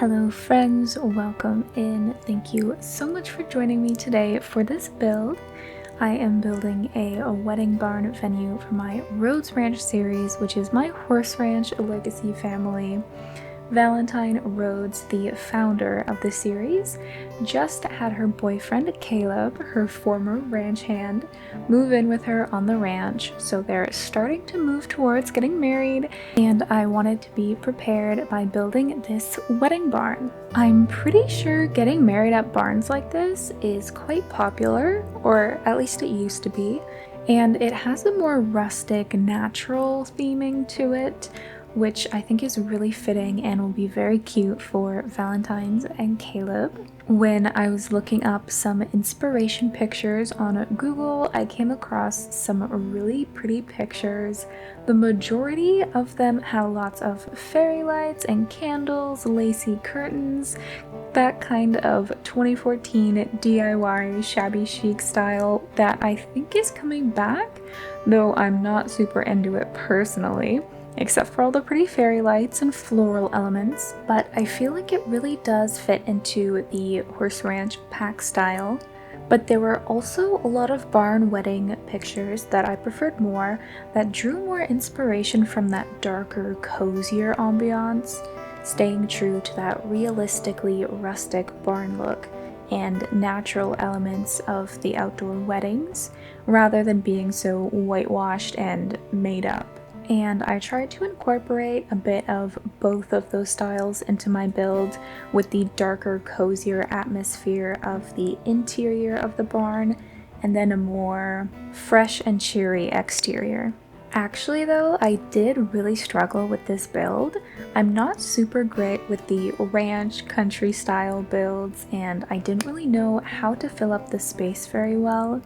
Hello friends, welcome in. Thank you so much for joining me today for this build. I am building a wedding barn venue for my Rhodes Ranch series, which is my horse ranch legacy family. Valentine Rhodes, the founder of the series, just had her boyfriend Caleb, her former ranch hand, move in with her on the ranch, so they're starting to move towards getting married, and I wanted to be prepared by building this wedding barn. I'm pretty sure getting married at barns like this is quite popular, or at least it used to be, and it has a more rustic, natural theming to it, which I think is really fitting and will be very cute for Valentine's and Caleb. When I was looking up some inspiration pictures on Google, I came across some really pretty pictures. The majority of them had lots of fairy lights and candles, lacy curtains, that kind of 2014 DIY shabby chic style that I think is coming back, though I'm not super into it personally, except for all the pretty fairy lights and floral elements, but I feel like it really does fit into the horse ranch pack style. But there were also a lot of barn wedding pictures that I preferred more, that drew more inspiration from that darker, cozier ambiance, staying true to that realistically rustic barn look and natural elements of the outdoor weddings, rather than being so whitewashed and made up. And I tried to incorporate a bit of both of those styles into my build, with the darker, cozier atmosphere of the interior of the barn, and then a more fresh and cheery exterior. Actually though, I did really struggle with this build. I'm not super great with the ranch country style builds, and I didn't really know how to fill up the space very well.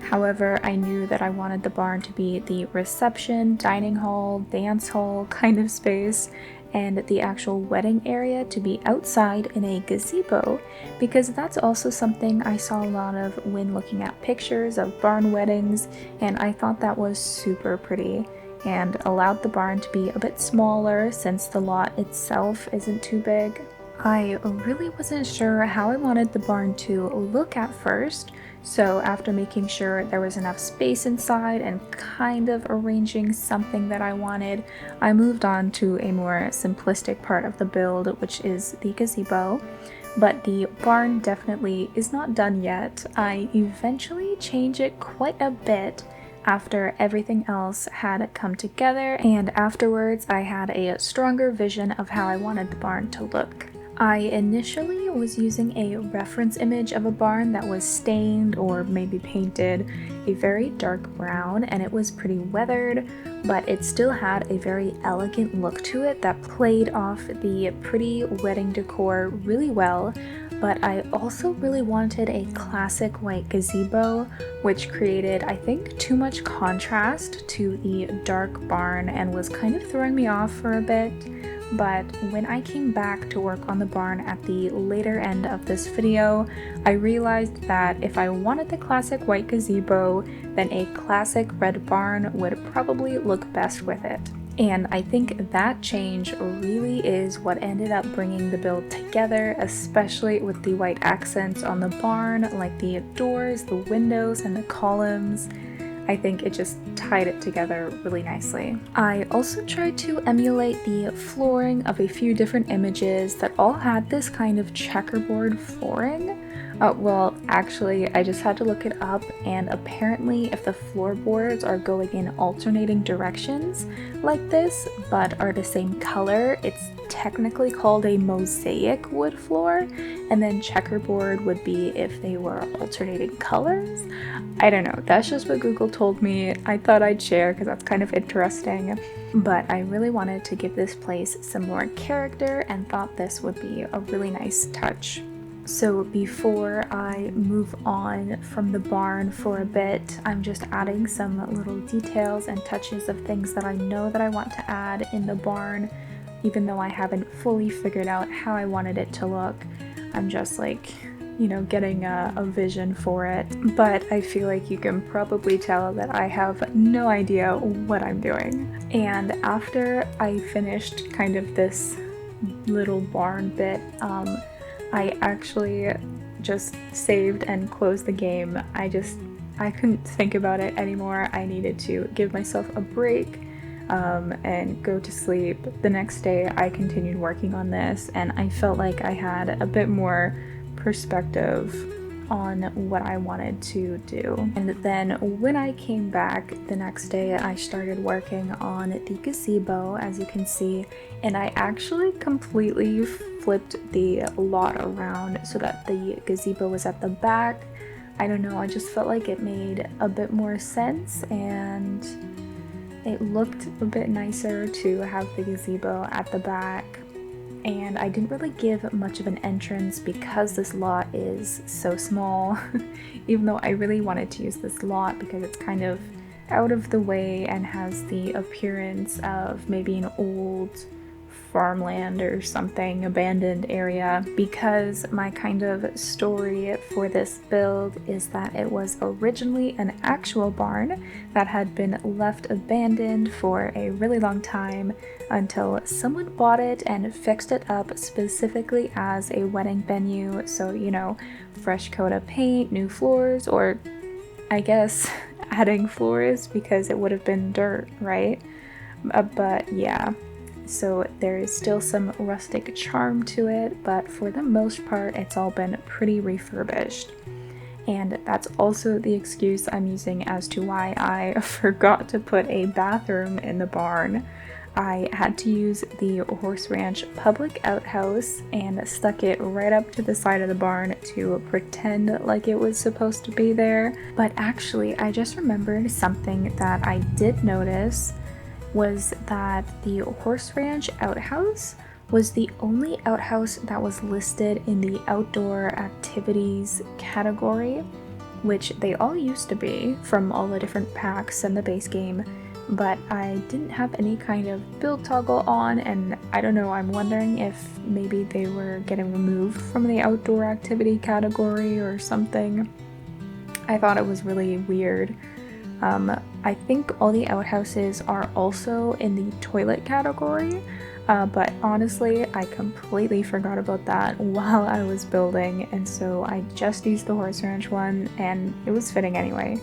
However, I knew that I wanted the barn to be the reception, dining hall, dance hall kind of space, and the actual wedding area to be outside in a gazebo, because that's also something I saw a lot of when looking at pictures of barn weddings, and I thought that was super pretty and allowed the barn to be a bit smaller since the lot itself isn't too big. I really wasn't sure how I wanted the barn to look at first, so after making sure there was enough space inside and kind of arranging something that I wanted, I moved on to a more simplistic part of the build, which is the gazebo. But the barn definitely is not done yet. I eventually changed it quite a bit after everything else had come together, and afterwards I had a stronger vision of how I wanted the barn to look. I initially was using a reference image of a barn that was stained or maybe painted a very dark brown, and it was pretty weathered, but it still had a very elegant look to it that played off the pretty wedding decor really well. But I also really wanted a classic white gazebo, which created, I think, too much contrast to the dark barn and was kind of throwing me off for a bit. But when I came back to work on the barn at the later end of this video, I realized that if I wanted the classic white gazebo, then a classic red barn would probably look best with it. And I think that change really is what ended up bringing the build together, especially with the white accents on the barn, like the doors, the windows, and the columns. I think it just tied it together really nicely. I also tried to emulate the flooring of a few different images that all had this kind of checkerboard flooring. Well, actually, I just had to look it up, and apparently if the floorboards are going in alternating directions like this, but are the same color, it's technically called a mosaic wood floor, and then checkerboard would be if they were alternating colors. I don't know, that's just what Google told me. I thought I'd share because that's kind of interesting, but I really wanted to give this place some more character and thought this would be a really nice touch. So before I move on from the barn for a bit, I'm just adding some little details and touches of things that I know that I want to add in the barn, even though I haven't fully figured out how I wanted it to look. I'm just like, getting a vision for it. But I feel like you can probably tell that I have no idea what I'm doing. And after I finished kind of this little barn bit. I actually just saved and closed the game. I couldn't think about it anymore. I needed to give myself a break and go to sleep. The next day I continued working on this, and I felt like I had a bit more perspective on what I wanted to do. And then when I came back the next day, I started working on the gazebo, as you can see, and I actually completely flipped the lot around so that the gazebo was at the back. I don't know, I just felt like it made a bit more sense, and it looked a bit nicer to have the gazebo at the back. And I didn't really give much of an entrance because this lot is so small, even though I really wanted to use this lot because it's kind of out of the way and has the appearance of maybe an old farmland or something, abandoned area, because my kind of story for this build is that it was originally an actual barn that had been left abandoned for a really long time until someone bought it and fixed it up specifically as a wedding venue. So, you know, fresh coat of paint, new floors, or I guess adding floors because it would have been dirt, right? But yeah. So there is still some rustic charm to it, but for the most part, it's all been pretty refurbished. And that's also the excuse I'm using as to why I forgot to put a bathroom in the barn. I had to use the Horse Ranch public outhouse and stuck it right up to the side of the barn to pretend like it was supposed to be there. But actually, I just remembered something that I did notice was that the Horse Ranch outhouse was the only outhouse that was listed in the outdoor activities category, which they all used to be from all the different packs and the base game, but I didn't have any kind of build toggle on, and I don't know, I'm wondering if maybe they were getting removed from the outdoor activity category or something. I thought it was really weird. I think all the outhouses are also in the toilet category, but honestly, I completely forgot about that while I was building, and so I just used the Horse Ranch one, and it was fitting anyway.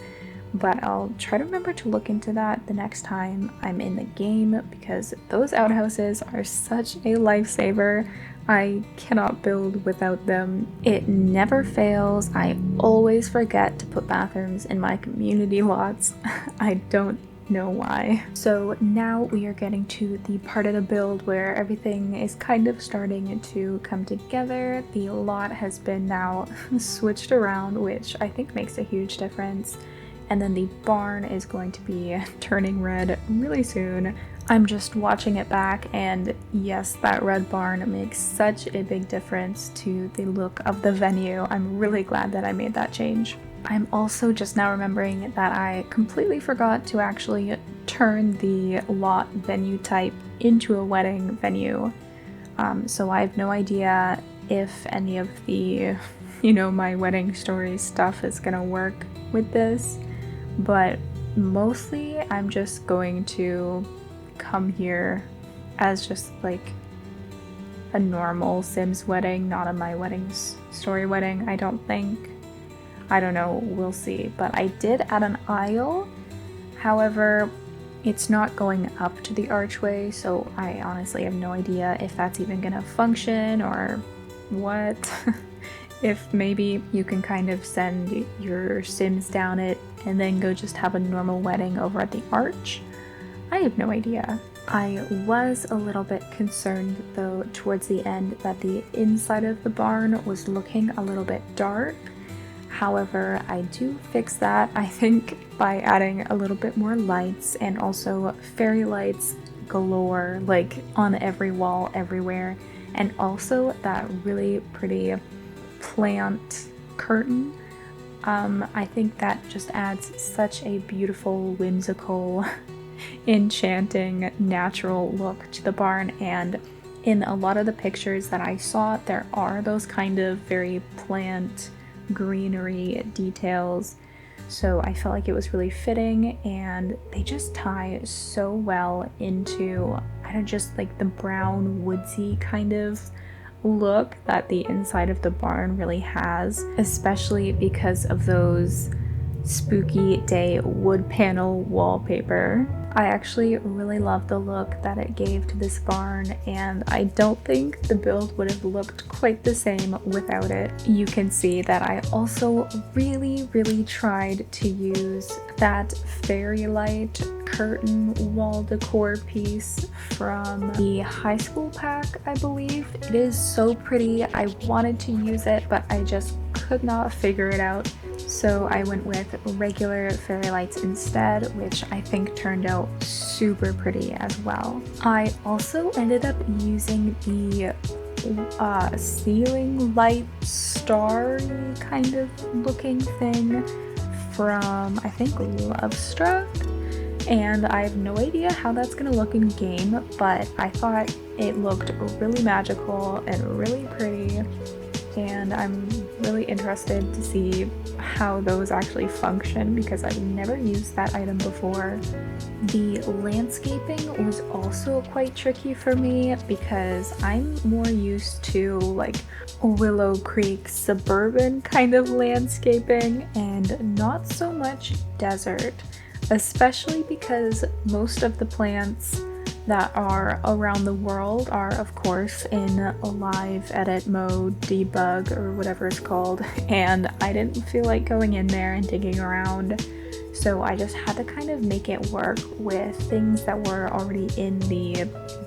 But I'll try to remember to look into that the next time I'm in the game, because those outhouses are such a lifesaver. I cannot build without them. It never fails. I always forget to put bathrooms in my community lots. I don't know why. So now we are getting to the part of the build where everything is kind of starting to come together. The lot has been now switched around, which I think makes a huge difference. And then the barn is going to be turning red really soon. I'm just watching it back, and yes, that red barn makes such a big difference to the look of the venue. I'm really glad that I made that change. I'm also just now remembering that I completely forgot to actually turn the lot venue type into a wedding venue. So I have no idea if any of the, my wedding story stuff is gonna work with this, but mostly I'm just going to come here as just like a normal Sims wedding, not a My Wedding Story wedding, I don't think. I don't know, we'll see. But I did add an aisle, however, it's not going up to the archway, so I honestly have no idea if that's even gonna function or what. If maybe you can kind of send your Sims down it and then go just have a normal wedding over at the arch. I have no idea. I was a little bit concerned though towards the end that the inside of the barn was looking a little bit dark. However, I do fix that, I think, by adding a little bit more lights and also fairy lights galore, like on every wall everywhere, and also that really pretty plant curtain. I think that just adds such a beautiful, whimsical, enchanting, natural look to the barn, and in a lot of the pictures that I saw, there are those kind of very plant greenery details, so I felt like it was really fitting, and they just tie so well into I don't just like the brown woodsy kind of look that the inside of the barn really has, especially because of those spooky day wood panel wallpaper. I actually really love the look that it gave to this barn, and I don't think the build would have looked quite the same without it. You can see that I also really tried to use that fairy light curtain wall decor piece from the high school pack, I believe. It is so pretty. I wanted to use it, but I just could not figure it out. So I went with regular fairy lights instead, which I think turned out super pretty as well. I also ended up using the ceiling light starry kind of looking thing from, I think, Lovestruck. And I have no idea how that's gonna look in game, but I thought it looked really magical and really pretty. And I'm really interested to see how those actually function because I've never used that item before. The landscaping was also quite tricky for me because I'm more used to like Willow Creek suburban kind of landscaping and not so much desert, especially because most of the plants that are around the world are of course in live edit mode, debug, or whatever it's called, and I didn't feel like going in there and digging around, so I just had to kind of make it work with things that were already in the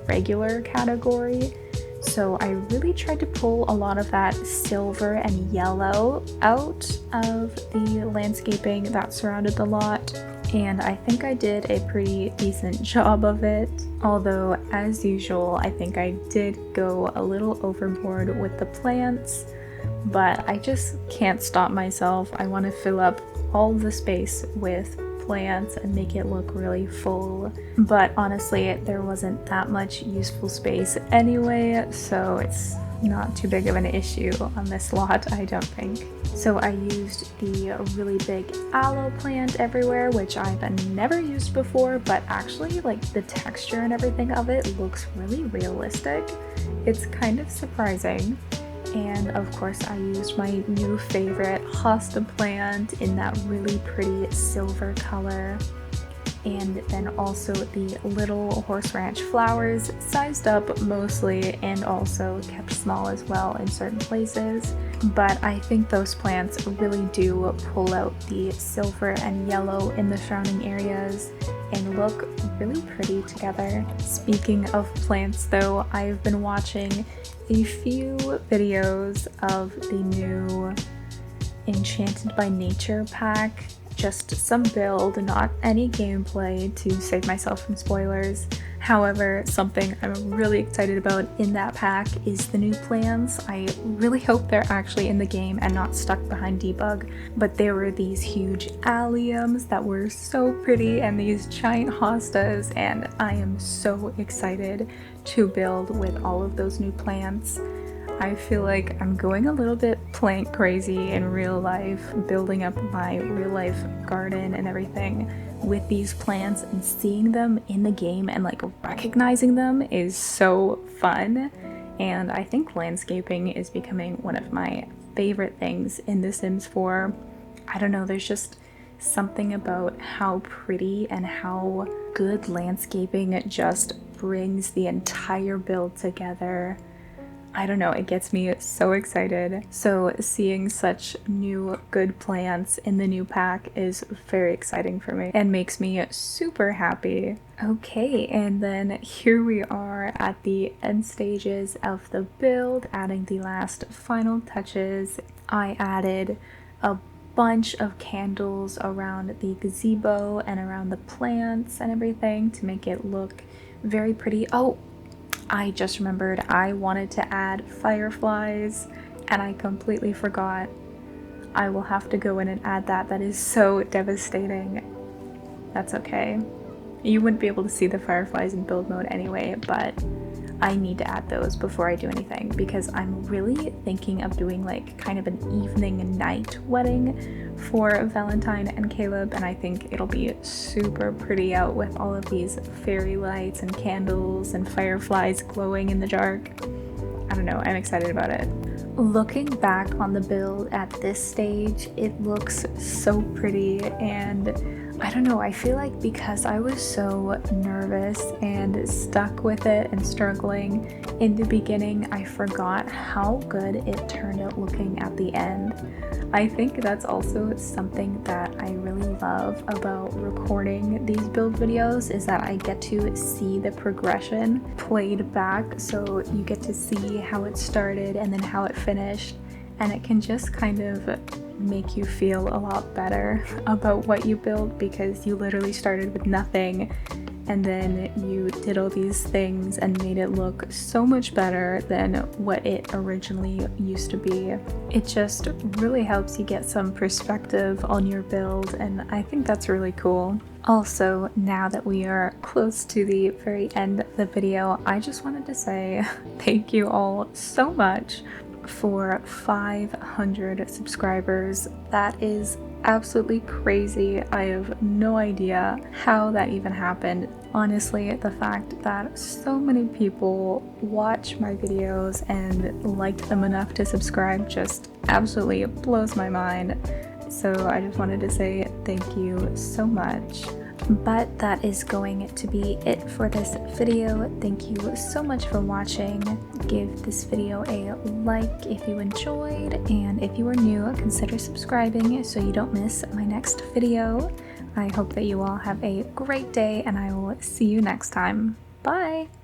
regular category. So I really tried to pull a lot of that silver and yellow out of the landscaping that surrounded the lot, and I think I did a pretty decent job of it. Although, as usual, I think I did go a little overboard with the plants, but I just can't stop myself. I want to fill up all the space with plants and make it look really full. But honestly, there wasn't that much useful space anyway, so it's not too big of an issue on this lot, I don't think. So I used the really big aloe plant everywhere, which I've never used before, but actually like the texture and everything of it looks really realistic. It's kind of surprising. And of course I used my new favorite hosta plant in that really pretty silver color. And then also the little horse ranch flowers, sized up mostly and also kept small as well in certain places. But I think those plants really do pull out the silver and yellow in the surrounding areas and look really pretty together. Speaking of plants though, I've been watching a few videos of the new Enchanted by Nature pack. Just some build, not any gameplay to save myself from spoilers. However, something I'm really excited about in that pack is the new plants. I really hope they're actually in the game and not stuck behind debug, but there were these huge alliums that were so pretty and these giant hostas, and I am so excited to build with all of those new plants. I feel like I'm going a little bit plant crazy in real life, building up my real life garden and everything with these plants, and seeing them in the game and like recognizing them is so fun. And I think landscaping is becoming one of my favorite things in The Sims 4. I don't know, there's just something about how pretty and how good landscaping just brings the entire build together. I don't know, it gets me so excited. So seeing such new good plants in the new pack is very exciting for me and makes me super happy. Okay, and then here we are at the end stages of the build, adding the last final touches. I added a bunch of candles around the gazebo and around the plants and everything to make it look very pretty. Oh, I just remembered I wanted to add fireflies and I completely forgot. I will have to go in and add that. That is so devastating. That's okay. You wouldn't be able to see the fireflies in build mode anyway, but I need to add those before I do anything, because I'm really thinking of doing like kind of an evening and night wedding for Valentine and Caleb, and I think it'll be super pretty out with all of these fairy lights and candles and fireflies glowing in the dark. I don't know, I'm excited about it. Looking back on the build at this stage, it looks so pretty, and I don't know, I feel like because I was so nervous and stuck with it and struggling in the beginning, I forgot how good it turned out looking at the end. I think that's also something that I really love about recording these build videos, is that I get to see the progression played back, so you get to see how it started and then how it finished, and it can just kind of make you feel a lot better about what you built, because you literally started with nothing and then you did all these things and made it look so much better than what it originally used to be. It just really helps you get some perspective on your build, and I think that's really cool. Also, now that we are close to the very end of the video, I just wanted to say thank you all so much for 500 subscribers. That is absolutely crazy. I have no idea how that even happened. Honestly, the fact that so many people watch my videos and liked them enough to subscribe just absolutely blows my mind. So I just wanted to say thank you so much. But that is going to be it for this video. Thank you so much for watching. Give this video a like if you enjoyed, and if you are new, consider subscribing so you don't miss my next video. I hope that you all have a great day, and I will see you next time. Bye!